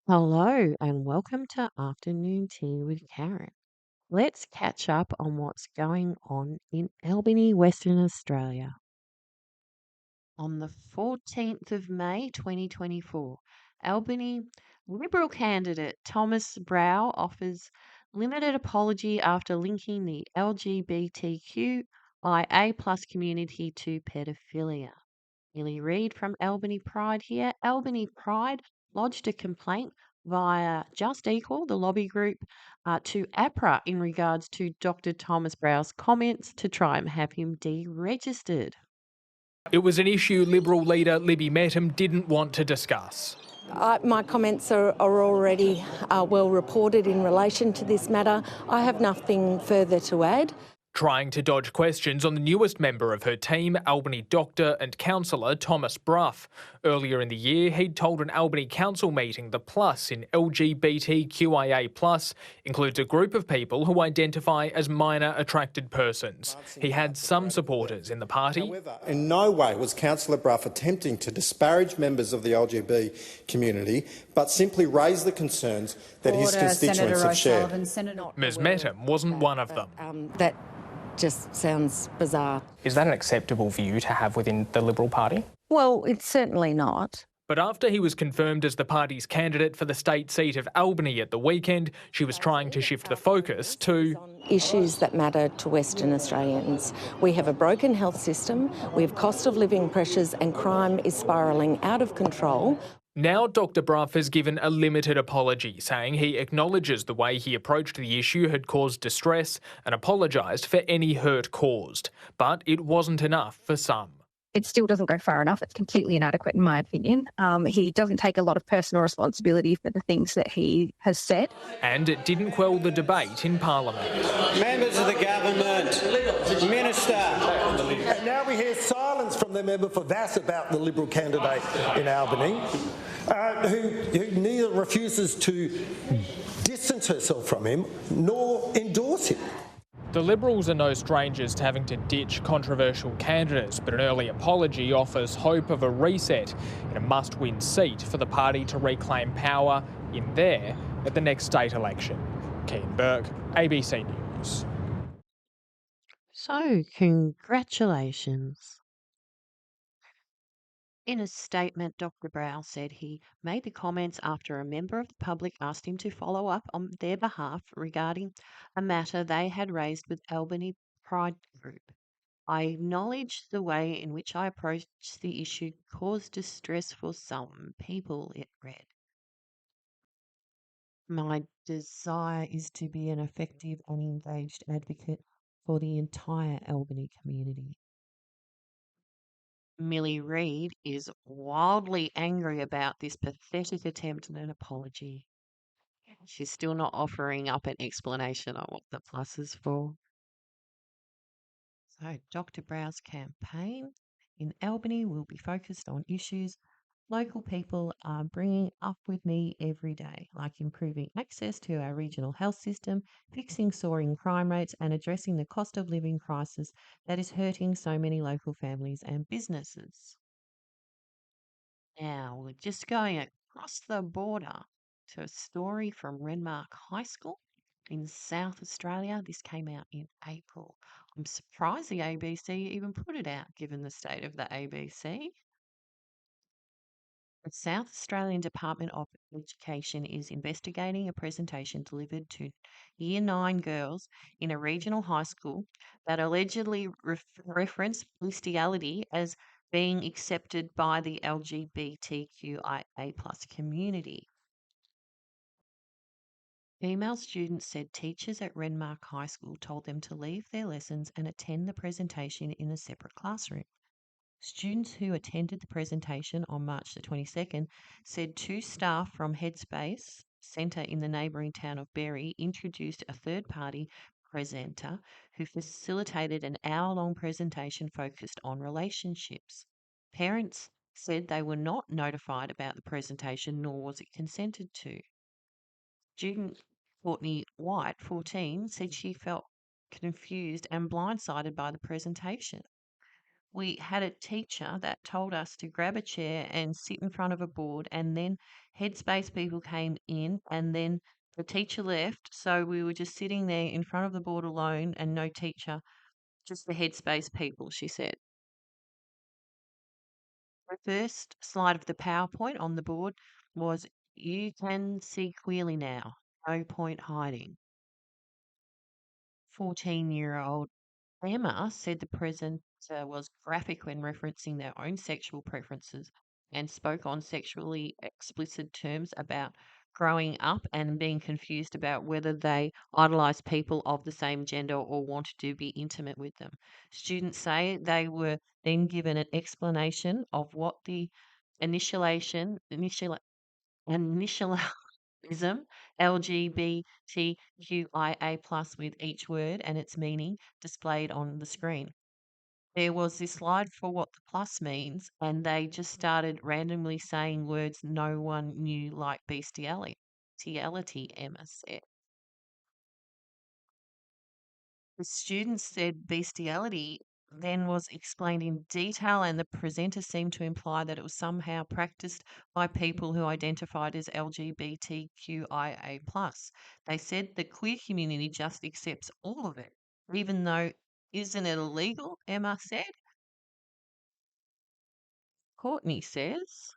Hello and welcome to Afternoon Tea with Karen. Let's catch up on what's going on in Albany, Western Australia. On the 14th of May 2024, Albany Liberal candidate Thomas Brow offers limited apology after linking the LGBTQIA plus community to pedophilia. Millie Reid from Albany Pride here. Albany Pride lodged a complaint via Just Equal, the lobby group, to APRA in regards to Dr. Thomas Brow's comments to try and have him deregistered. It was an issue Liberal leader Libby Mettam didn't want to discuss. My comments are already well reported in relation to this matter. I have nothing further to add. Trying to dodge questions on the newest member of her team, Albany doctor and councillor Thomas Brough. Earlier in the year, he'd told an Albany council meeting the plus in LGBTQIA+ includes a group of people who identify as minor attracted persons. He had some supporters in the party. However, in no way was Councillor Brough attempting to disparage members of the LGBT community, but simply raise the concerns that his constituents have shared. Ms Mettam wasn't one of them. That just sounds bizarre. Is that acceptable for you to have within the Liberal Party? Well, it's certainly not. But after he was confirmed as the party's candidate for the state seat of Albany at the weekend, she was trying to shift the focus to Issues that matter to Western Australians. We have a broken health system, we have cost of living pressures, and crime is spiralling out of control. Now Dr Brough has given a limited apology, saying he acknowledges the way he approached the issue had caused distress and apologised for any hurt caused. But it wasn't enough for some. It still doesn't go far enough. It's completely inadequate, in my opinion. He doesn't take a lot of personal responsibility for the things that he has said. And it didn't quell the debate in Parliament. Members of the government, Minister. And now we hear silence from the member for Vass about the Liberal candidate in Albany, who neither refuses to distance herself from him nor endorse him. The Liberals are no strangers to having to ditch controversial candidates, but an early apology offers hope of a reset in a must-win seat for the party to reclaim power in there at the next state election. Keane Burke, ABC News. So, congratulations. In a statement, Dr. Brow said he made the comments after a member of the public asked him to follow up on their behalf regarding a matter they had raised with Albany Pride Group. I acknowledge the way in which I approached the issue caused distress for some people, it read. My desire is to be an effective and engaged advocate for the entire Albany community. Millie Reid is wildly angry about this pathetic attempt at an apology. She's still not offering up an explanation on what the plus is for. So, Dr. Brow's campaign in Albany will be focused on issues local people are bringing up with me every day, like improving access to our regional health system, fixing soaring crime rates, and addressing the cost of living crisis that is hurting so many local families and businesses. Now, we're just going across the border to a story from Renmark High School in South Australia. This came out in April. I'm surprised the ABC even put it out, given the state of the ABC. The South Australian Department of Education is investigating a presentation delivered to Year 9 girls in a regional high school that allegedly referenced bestiality as being accepted by the LGBTQIA plus community. Female students said teachers at Renmark High School told them to leave their lessons and attend the presentation in a separate classroom. Students who attended the presentation on March the 22nd said two staff from Headspace Centre in the neighbouring town of Berry introduced a third-party presenter who facilitated an hour-long presentation focused on relationships. Parents said they were not notified about the presentation, nor was it consented to. Student Courtney White, 14, said she felt confused and blindsided by the presentation. We had a teacher that told us to grab a chair and sit in front of a board, and then Headspace people came in, and then the teacher left. So we were just sitting there in front of the board alone and no teacher, just the Headspace people, she said. The first slide of the PowerPoint on the board was, "You can see clearly now. No point hiding." 14-year-old Emma said the presenter was graphic when referencing their own sexual preferences and spoke on sexually explicit terms about growing up and being confused about whether they idolize people of the same gender or wanted to be intimate with them. Students say they were then given an explanation of what the initialism LGBTQIA plus with each word and its meaning displayed on the screen. There was this slide for what the plus means, and they just started randomly saying words no one knew, like bestiality. Bestiality, Emma said. The students said bestiality then was explained in detail, and the presenter seemed to imply that it was somehow practiced by people who identified as LGBTQIA+. They said the queer community just accepts all of it, even though, isn't it illegal? Emma said. Courtney says,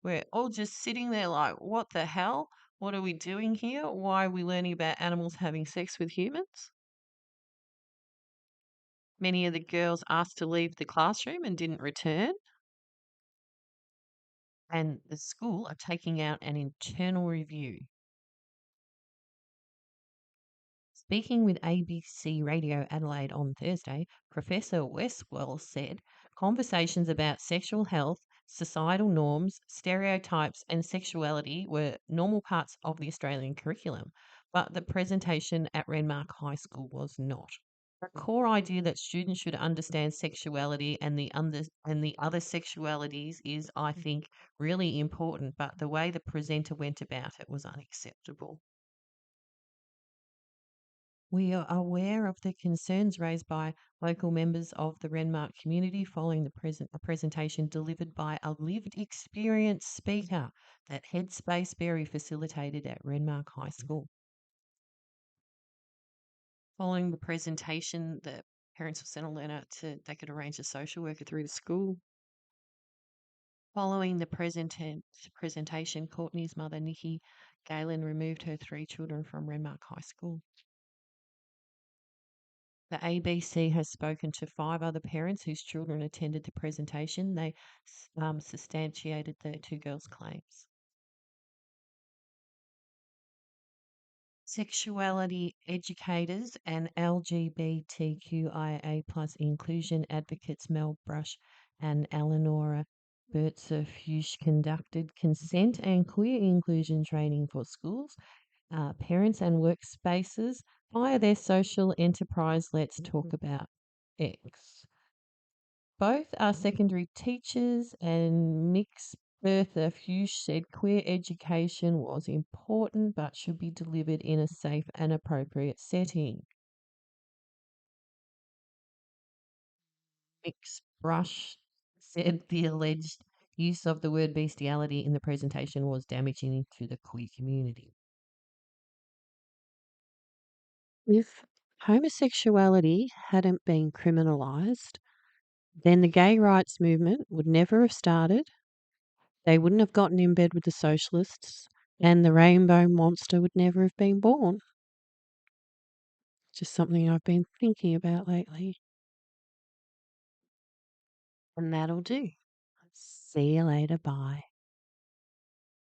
we're all just sitting there like, what the hell? What are we doing here? Why are we learning about animals having sex with humans? Many of the girls asked to leave the classroom and didn't return. And the school are taking out an internal review. Speaking with ABC Radio Adelaide on Thursday, Professor Westwell said conversations about sexual health, societal norms, stereotypes, and sexuality were normal parts of the Australian curriculum, but the presentation at Renmark High School was not. The core idea that students should understand sexuality and the other sexualities is, I think, really important, but the way the presenter went about it was unacceptable. We are aware of the concerns raised by local members of the Renmark community following a presentation delivered by a lived experience speaker that Headspace Berry facilitated at Renmark High School. Following the presentation, the parents were sent a letter they could arrange a social worker through the school. Following the presentation, Courtney's mother, Nikki Galen, removed her 3 children from Renmark High School. The ABC has spoken to 5 other parents whose children attended the presentation. They substantiated the 2 girls' claims. Sexuality educators and LGBTQIA plus inclusion advocates Mel Brush and Eleonora Bertzer-Fuchs conducted consent and queer inclusion training for schools, parents and workspaces via their social enterprise Let's Talk About X. Both are secondary teachers, and Mix Bertha Fuchs said queer education was important but should be delivered in a safe and appropriate setting. Mix Brush said the alleged use of the word bestiality in the presentation was damaging to the queer community. If homosexuality hadn't been criminalised, then the gay rights movement would never have started. They wouldn't have gotten in bed with the socialists, and the rainbow monster would never have been born. Just something I've been thinking about lately. And that'll do. See you later. Bye.